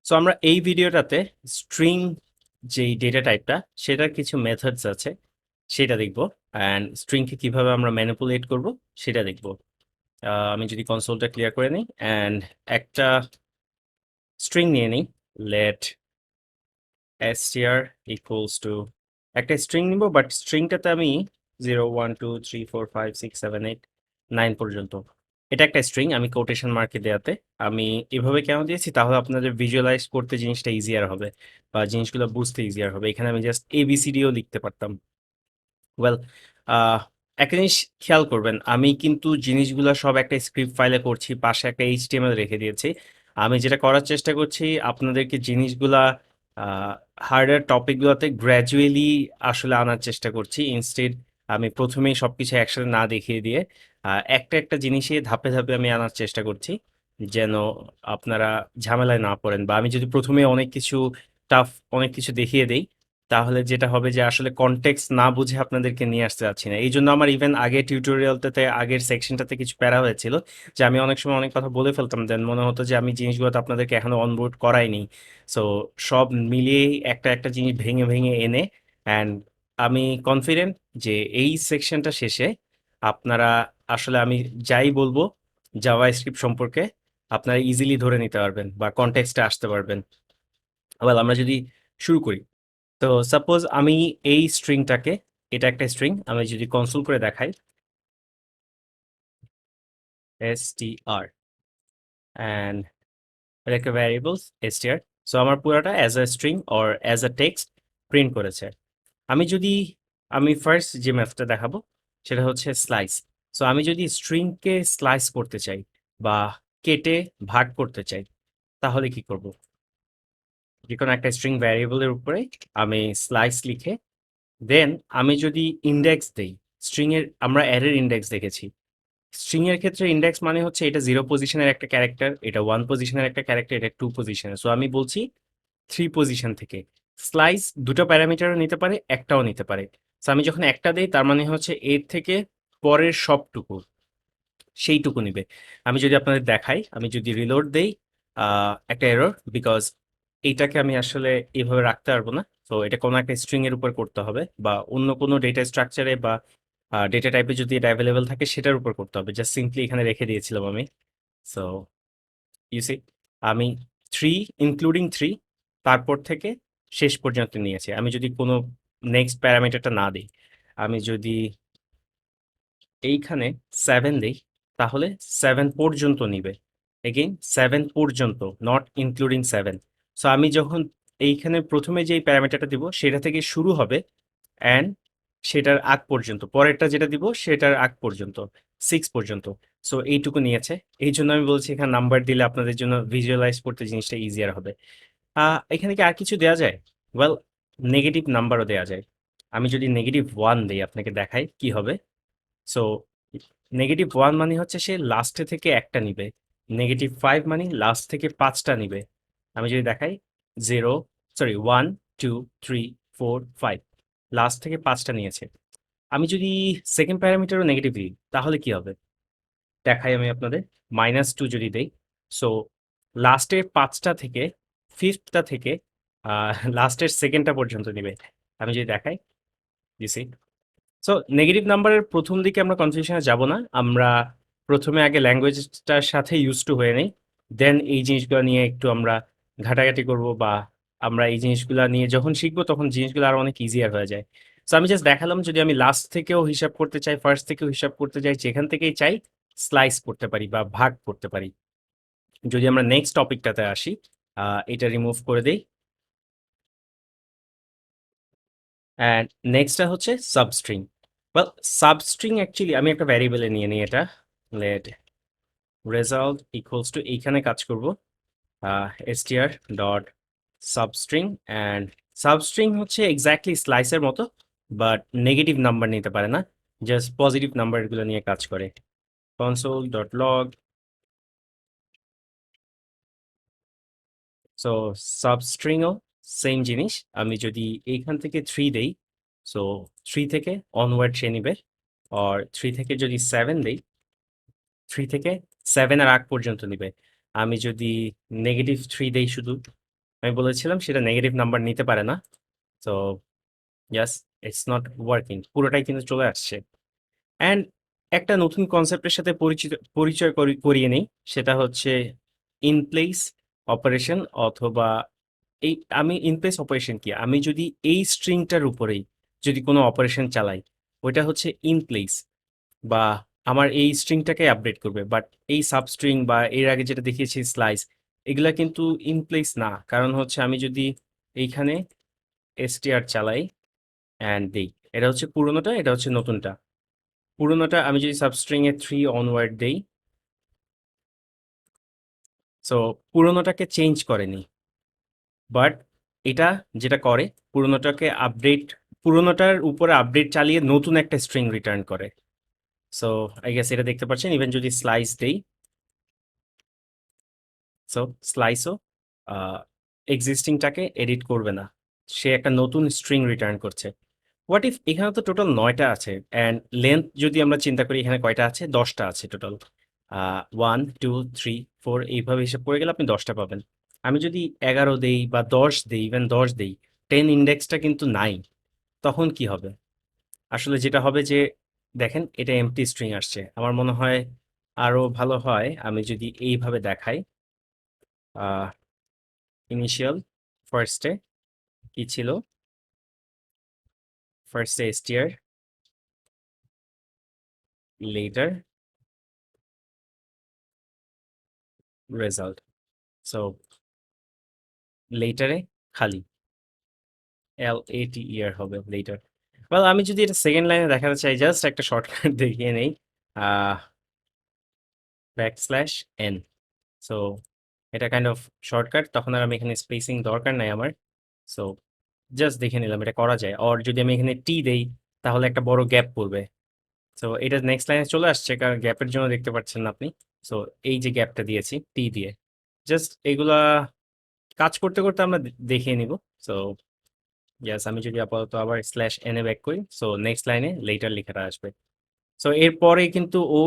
So আমরা এই ভিডিওটাতে স্ট্রিং যেই ডেটা টাইপটা সেটার কিছু মেথডস আছে সেটা দেখব অ্যান্ড স্ট্রিংকে কিভাবে আমরা ম্যানিপুলেট করব সেটা দেখব। আমি যদি কনসোলটা ক্লিয়ার করে নিই অ্যান্ড একটা স্ট্রিং নিয়ে নিই, লেট str ইকুয়ালস টু একটা স্ট্রিং নিব, বাট স্ট্রিংটাতে আমি 0 1 2 3 4 5 6 7 8 9 পর্যন্ত, এটা একটা স্ট্রিং আমি কোটেশন মার্কে দেয়াতে আমি এভাবে কেন দিয়েছি, তাহলে আপনাদের ভিজুয়ালাইজ করতে জিনিসটা ইজিয়ার হবে বা জিনিসগুলো বুঝতে ইজিয়ার হবে। এখানে আমি জাস্ট এবিসিডিও লিখতে পারতাম। ওয়েল, একটা জিনিস খেয়াল করবেন, আমি কিন্তু জিনিসগুলো সব একটা স্ক্রিপ্ট ফাইলে করছি, পাশে একটা এইচটিএমএল রেখে দিয়েছি। আমি যেটা করার চেষ্টা করছি আপনাদেরকে জিনিসগুলা হার্ডার টপিকগুলোতে গ্র্যাজুয়ালি আসলে আনার চেষ্টা করছি, ইনস্টেড আমি প্রথমেই সবকিছু একসাথে না দেখিয়ে দিয়ে একটা একটা জিনিসে ধাপে ধাপে আমি আনার চেষ্টা করছি, যেন আপনারা ঝামেলায় না পড়েন। বা আমি যদি প্রথমে অনেক কিছু টাফ অনেক কিছু দেখিয়ে দেই, তাহলে যেটা হবে যে আসলে কনটেক্সট না বুঝে আপনাদেরকে নিয়ে আসতে চাচ্ছি না। এইজন্য আমার ইভেন আগের টিউটোরিয়ালটাতে আগের সেকশনটাতে কিছু প্যারা হয়েছিল যে আমি অনেক সময় অনেক কথা বলে ফেলতাম, দেন মনে হতো যে আমি জিনিসগুলোতে আপনাদেরকে এখনো অনবোর্ড করাইনি। সো সব মিলিয়েই একটা একটা জিনিস ভেঙে ভেঙে এনে অ্যান্ড আমি কনফিডেন্ট যে এই সেকশনটা শেষে আপনারা আসলে আমি যাই বলবো জাভা স্ক্রিপ্ট সম্পর্কে আপনারা ইজিলি ধরে নিতে পারবেন বা কনটেক্সটে আসতে পারবেন। ওয়েল, আমরা যদি শুরু করি, তো সাপোজ আমি এই স্ট্রিংটাকে, এটা একটা স্ট্রিং, আমি যদি কনসোল করে দেখাই str অ্যান্ড এটা একটা ভ্যারিয়েবলস str, সো আমার পুরোটা as a string or as a text print করেছে। আমি যদি আমি ফার্স্ট যে ম্যাথটা দেখাবো সেটা হচ্ছে স্লাইস। সো আমি যদি স্ট্রিংকে স্লাইস করতে চাই বা কেটে ভাগ করতে চাই, তাহলে কি করব? যে কোনো একটা স্ট্রিং ভ্যারিয়েবলের উপরে আমি স্লাইস লিখে দেন আমি যদি ইন্ডেক্স দেই, স্ট্রিং এর আমরা অ্যারের ইন্ডেক্স দেখেছি। স্ট্রিং এর ক্ষেত্রে ইন্ডেক্স মানে হচ্ছে এটা 0 পজিশনের একটা ক্যারেক্টার, এটা 1 পজিশনের একটা ক্যারেক্টার, এটা 2 পজিশনের। সো আমি বলছি 3 পজিশন থেকে। স্লাইস দুটো প্যারামিটারও নিতে পারে, একটাও নিতে পারে। সো আমি যখন একটা দেই তার মানে হচ্ছে এর থেকে পরের সবটুকু সেইটুকু নিবে। আমি যদি আপনাদের দেখাই, আমি যদি রিলোড দেই, একটা এরর, বিকজ এইটাকে আমি আসলে এভাবে রাখতে পারবো না। তো এটা কোনো একটা স্ট্রিং এর উপর করতে হবে বা অন্য কোনো ডেটা স্ট্রাকচারে বা ডেটা টাইপে যদি এটা অ্যাভেলেবেল থাকে সেটার উপর করতে হবে। জাস্ট সিম্পলি এখানে রেখে দিয়েছিলাম আমি। সো ইউ সি, আমি 3 ইনক্লুডিং 3 তারপর থেকে শেষ পর্যন্ত নিয়েছি। আমি যদি কোনো নেক্সট প্যারামিটারটা না দিই, আমি যদি এইখানে 7 দেই, তাহলে 7 পর্যন্ত নিবে। এগেইন 7 পর্যন্ত, নট ইনক্লুডিং 7। সো আমি যখন এইখানে প্রথমে যেই প্যারামিটারটা দিব সেটা থেকে শুরু হবে অ্যান্ড সেটার আগ পর্যন্ত, পরেরটা যেটা দিব সেটার আগ পর্যন্ত 6 পর্যন্ত। সো এইটুকু নিয়েছে। এই জন্য আমি বলছি এখানে নাম্বার দিলে আপনাদের জন্য ভিজুয়ালাইজ করতে জিনিসটা ইজিয়ার হবে। এখানে কি আর কিছু দেয়া যায়? ওয়েল, নেগেটিভ নাম্বারও দেয়া যায়। আমি যদি -1 দেই আপনাকে দেখাই কি হবে। সো -1 মানে হচ্ছে সে লাস্টে থেকে একটা নিবে। -5 মানে লাস্ট থেকে 5টা নিবে। আমি যদি দেখাই 0, সরি 1, 2, 3, 4, 5, লাস্ট থেকে 5টা নিয়েছে। আমি যদি সেকেন্ড প্যারামিটারও নেগেটিভ দিই, তাহলে কি হবে? দেখাই আমি আপনাদের। -2 যদি দেই, সো লাস্টের 5টা থেকে 5th টা থেকে লাস্টের সেকেন্ডটা পর্যন্ত নিবে। আমি যদি দেখাই, দিছি। সো নেগেটিভ নাম্বারের প্রথম দিকে আমরা কনফিউশনে যাব না। আমরা প্রথমে আগে ল্যাঙ্গুয়েজটার সাথে ইউজ টু হয়ে নেই। দেন এই জিনিসগুলো নিয়ে একটু আমরা ঘাটাঘাটি করব বা আমরা এই জিনিসগুলা নিয়ে যখন শিখবো তখন জিনিসগুলো আরো অনেক ইজিয়ার হয়ে যায়। সো আমি জাস্ট দেখালাম, যদি আমি লাস্ট থেকেও হিসাব করতে চাই, ফার্স্ট থেকেও হিসাব করতে চাই, যেখান থেকেই চাই স্লাইস করতে পারি বা ভাগ করতে পারি। যদি আমরা নেক্সট টপিকটাতে আসি, এটা রিমুভ করে দেই অ্যান্ড নেক্সটটা হচ্ছে সাবস্ট্রিং। ওয়েল, সাবস্ট্রিং অ্যাকচুয়ালি আমি একটা ভ্যারিয়েবলে নিয়ে নিই এটা। লেট রেজাল্ট ইকুয়ালস টু এইখানে কাজ করব str dot substring and substring হচ্ছে এক্স্যাক্টলি স্লাইসের মতো, বাট নেগেটিভ নাম্বার নিতে পারে না, জাস্ট পজিটিভ নাম্বারগুলো নিয়ে কাজ করে। Console dot log. সো সাবস্ট্রিংও সেম জিনিস। আমি যদি এইখান থেকে 3 দেই, সো 3 থেকে অনওয়ার্ড সে নিবে। আর 3 থেকে যদি 7 দেই, 3 থেকে 7 এর আগ পর্যন্ত নিবে। আমি যদি -3 দেই শুধু, আমি বলেছিলাম সেটা নেগেটিভ নাম্বার নিতে পারে না। So yes, it's not working. পুরোটাই কিন্তু চলে আসছে। অ্যান্ড একটা নতুন কনসেপ্টের সাথে পরিচয় করিয়ে নেই। সেটা হচ্ছে ইন প্লেস অপারেশন অথবা আমি ইন প্লেস অপারেশন কি? আমি যদি এই স্ট্রিংটার উপরেই যদি কোনো অপারেশন চালাই, ওইটা হচ্ছে ইন প্লেস বা আমার এই স্ট্রিংটাকে আপডেট করবে। বাট এই সাবস্ট্রিং বা এর আগে যেটা দেখিয়েছি স্লাইস, এগুলা কিন্তু ইন প্লেস না। কারণ হচ্ছে আমি যদি এইখানে str চালাই অ্যান্ড দেই, এটা হচ্ছে পুরোনোটা, এটা হচ্ছে নতুনটা। পুরোনোটা আমি যদি সাবস্ট্রিং এ 3 অনওয়ার্ড দেই, সো পুরোনোটাকে চেঞ্জ করেনি। বাট এটা যেটা করে, পুরোনোটাকে আপডেট, পুরোনোটার উপরে আপডেট চালিয়ে নতুন একটা স্ট্রিং রিটার্ন করে। সো আই গেস এটা দেখতে পাচ্ছেন। ইভেন যদি স্লাইস দেই, সো স্লাইসও এক্সিস্টিংটাকে এডিট করবে না, সে একটা নতুন স্ট্রিং রিটার্ন করছে। হোয়াট ইফ এখানে তো টোটাল ৯টা আছে, অ্যান্ড লেন্থ যদি আমরা চিন্তা করি এখানে কয়টা আছে, 10টা আছে টোটাল। 1 2 3 4 এইভাবে হিসাব করে গেলে আপনি 10টা পাবেন। আমি যদি 11 দেই বা 10 দেই, ইভেন 10 দেই, 10 ইন্ডেক্সটা কিন্তু নাই। তখন কি হবে? আসলে যেটা হবে যে, দেখেন এটা এমটি স্ট্রিং আসছে। আমার মনে হয় আরো ভালো হয় আমি যদি এইভাবে দেখাই। ইনিশিয়াল ফার্স্টে কি ছিল? ফার্স্টে str, লেটার রেজাল্ট। সো লেটারে খালি LATER হবে লেটার। ওয়েল, আমি যদি এটা সেকেন্ড লাইনে দেখাতে চাই, জাস্ট একটা শর্টকাট দেখিয়ে নেই। Backslash N. সো এটা কাইন্ড অফ শর্টকাট, তখন আর আমি এখানে স্পেসিং দরকার নাই আমার। সো জাস্ট দেখে নিলাম এটা করা যায়। আর যদি আমি এখানে টি দেই, তাহলে একটা বড় গ্যাপ পড়বে। সো এটা নেক্সট লাইনে চলে আসছে, কারণ গ্যাপের জন্য দেখতে পাচ্ছেন না আপনি। সো এই যে গ্যাপটা দিয়েছি টি দিয়ে, জাস্ট এগুলা কাজ করতে করতে আমরা দেখিয়ে নিব। সো ইয়াস, আমি যদি আপাতত আবার স্ল্যাশ এনে ব্যাক করি, সো নেক্সট লাইনে লেটার লেখাটা আসবে। সো এরপরে কিন্তু ও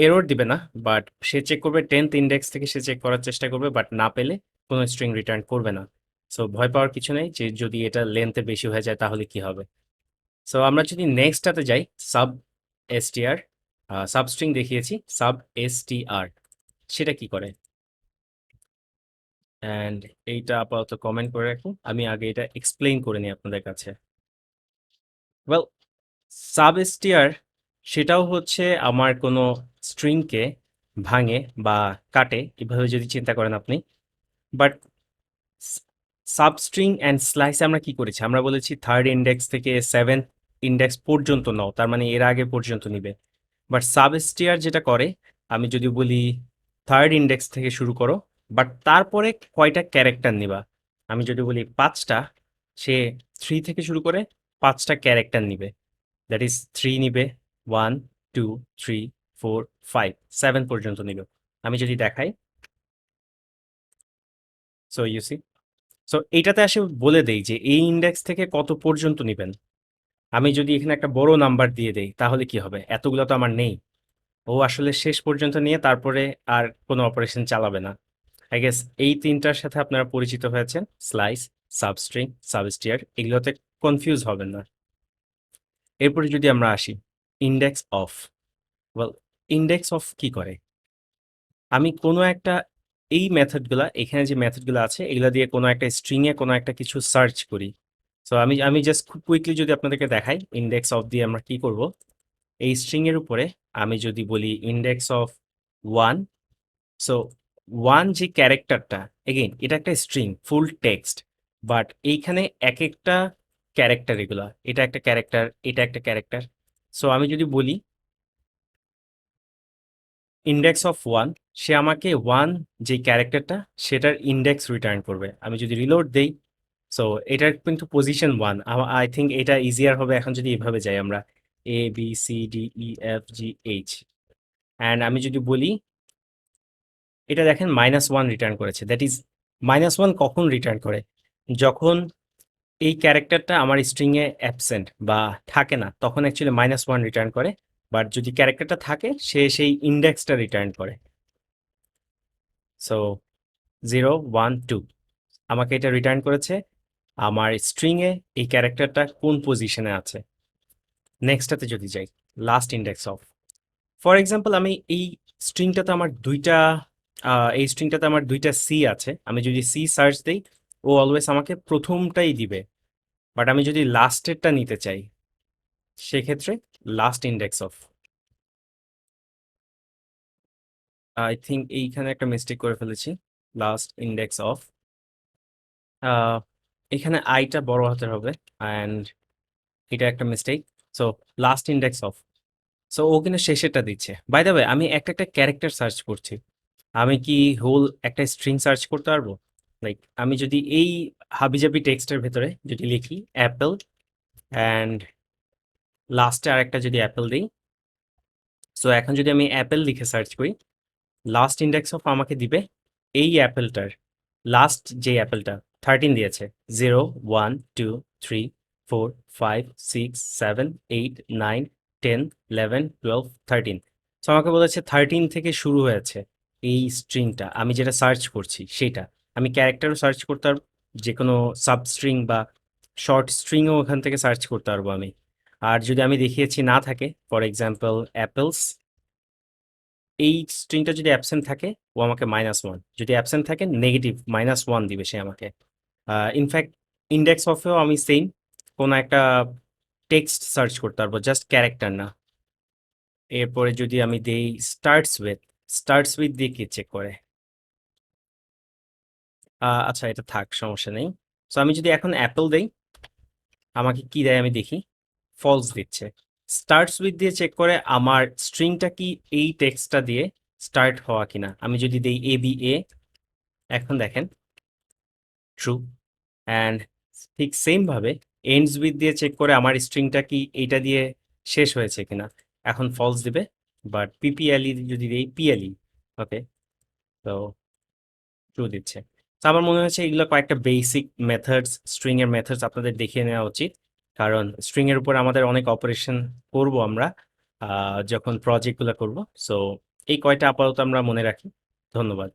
এরর দিবে না, বাট সে চেক করবে 10th ইন্ডেক্স থেকে, সে চেক করার চেষ্টা করবে, বাট না পেলে কোনো স্ট্রিং রিটার্ন করবে না। সো ভয় পাওয়ার কিছু নেই যে যদি এটা লেন্থে বেশি হয়ে যায় তাহলে কি হবে। সো আমরা যদি নেক্সটটাতে যাই, সাব এসটিআর, সাবস্ট্রিং দেখিয়েছি, সাব এসটিআর সেটা কি করে? অ্যান্ড এইটা আপাতত কমেন্ট করে রাখি, আমি আগে এটা এক্সপ্লেইন করে নিই আপনাদের কাছে। ওয়েল, সাবস্টিয়ার সেটাও হচ্ছে আমার কোনো স্ট্রিংকে ভাঙে বা কাটে, এভাবে যদি চিন্তা করেন আপনি। বাট সাবস্ট্রিং অ্যান্ড স্লাইস আমরা কি করেছি? আমরা বলেছি থার্ড ইন্ডেক্স থেকে সেভেন্থ ইন্ডেক্স পর্যন্ত নাও, তার মানে এর আগে পর্যন্ত নিবে। বাট সাবস্টিয়ার যেটা করে, আমি যদি বলি থার্ড ইন্ডেক্স থেকে শুরু করো, বাট তারপরে কয়টা ক্যারেক্টার নিবা? আমি যদি বলি 5টা, সে 3 থেকে শুরু করে 5টা ক্যারেক্টার নিবে। দ্যাট ইজ 3 নিবে, 1 2 3 4 5 7 পর্যন্ত নিল। আমি যদি দেখাই, সো ইউ সি, সো এইটাতে আসে বলে দেই যে এই ইন্ডেক্স থেকে কত পর্যন্ত নিবেন। আমি যদি এখানে একটা বড় নাম্বার দিয়ে দেই, তাহলে কি হবে? এতগুলো তো আমার নেই। ও আসলে শেষ পর্যন্ত নিয়ে তারপরে আর কোনো অপারেশন চালাবে না। আই গেস এই তিনটার সাথে আপনারা পরিচিত হয়েছেন, স্লাইস, সাবস্ট্রিং, সাবস্টিয়ার, এগুলোতে কনফিউজ হবেন না। এরপরে যদি আমরা আসি index of. Well, index of কি করে? আমি কোনো একটা, এই মেথডগুলা, এখানে যে মেথডগুলো আছে এগুলা দিয়ে কোনো একটা স্ট্রিং এ কোনো একটা কিছু সার্চ করি। সো আমি জাস্ট খুব কুইকলি যদি আপনাদেরকে দেখাই ইন্ডেক্স অফ দিয়ে আমরা কি করব। এই স্ট্রিং এর উপরে আমি যদি বলি ইন্ডেক্স অফ 1, সো 1 যে ক্যারেক্টারটা, এগেইন এটা একটা স্ট্রিং ফুল টেক্সট, বাট এইখানে এক একটা ক্যারেক্টার, এগুলা, এটা একটা ক্যারেক্টার, এটা একটা ক্যারেক্টার। সো আমি যদি বলি ইন্ডেক্স অফ 1, সে আমাকে 1 যে ক্যারেক্টারটা সেটার ইন্ডেক্স রিটার্ন করবে। আমি যদি রিলোড দেই, সো এটার কিন্তু পজিশন 1। আই থিঙ্ক এটা ইজিয়ার হবে এখন যদি এভাবে যাই আমরা, ABCDEFGH, অ্যান্ড আমি যদি বলি, এটা দেখেন -1 রিটার্ন করেছে। দ্যাট ইজ -1 কখন রিটার্ন করে? যখন এই ক্যারেক্টারটা আমার স্ট্রিং এ অ্যাবসেন্ট বা থাকে না, তখন অ্যাকচুয়ালি -1 রিটার্ন করে। বাট যদি ক্যারেক্টারটা থাকে, সে সেই ইন্ডেক্সটা রিটার্ন করে। সো 0 1 2, আমাকে এটা রিটার্ন করেছে আমার স্ট্রিং এ এই ক্যারেক্টারটা কোন পজিশনে আছে। নেক্সটটাতে যদি যাই, last index of. For example আমি এই স্ট্রিংটাতে আমার দুইটা এই স্ট্রিংটাতে আমার দুইটা সি আছে। আমি যদি সি সার্চ দেই, ও অলওয়েজ আমাকে প্রথমটাই দিবে। বাট আমি যদি লাস্টেরটা নিতে চাই, সেক্ষেত্রে last index of. I think এইখানে একটা মিস্টেক করে ফেলেছি। লাস্ট ইন্ডেক্স অফ, এখানে আইটা বড় হাতের হবে, অ্যান্ড এটা একটা mistake. So last index of. So ও কিন্তু শেষেরটা দিচ্ছে। বাই দ্য ওয়ে, আমি একটা একটা ক্যারেক্টার সার্চ করছি। আমি কি হোল একটা স্ট্রিং সার্চ করতে পারবো? লাইক আমি যদি এই হাবিজাবি টেক্সটের ভেতরে যদি লিখি অ্যাপেল, অ্যান্ড লাস্টে আরেকটা যদি অ্যাপেল দিই, সো এখন যদি আমি অ্যাপেল লিখে সার্চ করি, লাস্ট ইন্ডেক্স অফ আমাকে দিবে এই অ্যাপেলটার লাস্ট যে অ্যাপেলটা 13 দিয়েছে। 0 1 2 3 4 5 6 7 8 9 10 11 12 13। সো আমাকে বলেছে 13 থেকে শুরু হয়েছে এই স্ট্রিংটা, আমি যেটা সার্চ করছি সেটা। আমি ক্যারেক্টারও সার্চ করতে পারবো, যে কোনো সাবস্ট্রিং বা শর্ট স্ট্রিংও ওখান থেকে সার্চ করতে পারবো আমি। আর যদি আমি দেখিয়েছি না থাকে, ফর এক্সাম্পল অ্যাপেলস, এই স্ট্রিংটা যদি অ্যাবসেন্ট থাকে ও আমাকে -1, যদি অ্যাবসেন্ট থাকে নেগেটিভ -1 দিবে সে আমাকে। ইনফ্যাক্ট ইন্ডেক্স অফেও আমি সেম কোনো একটা টেক্সট সার্চ করতে পারবো, জাস্ট ক্যারেক্টার না। এরপরে যদি আমি দেই স্টার্টস উইথ দিয়ে কি চেক করে? আচ্ছা, এটা থাক, সমস্যা নেই। সো আমি যদি এখন অ্যাপল দেই, আমাকে কি দেয় আমি দেখি। ফলস দিচ্ছে। স্টার্টস উইথ দিয়ে চেক করে আমার স্ট্রিংটা কি এই টেক্সটটা দিয়ে স্টার্ট হওয়া কিনা। আমি যদি দেই ABA, এখন দেখেন ট্রু। অ্যান্ড ঠিক সেম ভাবে এন্ডস উইথ দিয়ে চেক করে আমার স্ট্রিংটা কি এইটা দিয়ে শেষ হয়েছে কিনা, এখন ফলস দিবে। বাট PPLE যদি দেই PLE, ওকে, তো ট্রু দিচ্ছে। তো আমার মনে হচ্ছে এগুলো কয়েকটা বেসিক মেথডস, স্ট্রিং এর মেথডস আপনাদের দেখিয়ে নেওয়া উচিত। কারণ স্ট্রিং এর উপর আমাদের অনেক অপারেশন করব আমরা যখন প্রজেক্টগুলো করব। সো এই কয়টা আপাতত আমরা মনে রাখি। ধন্যবাদ।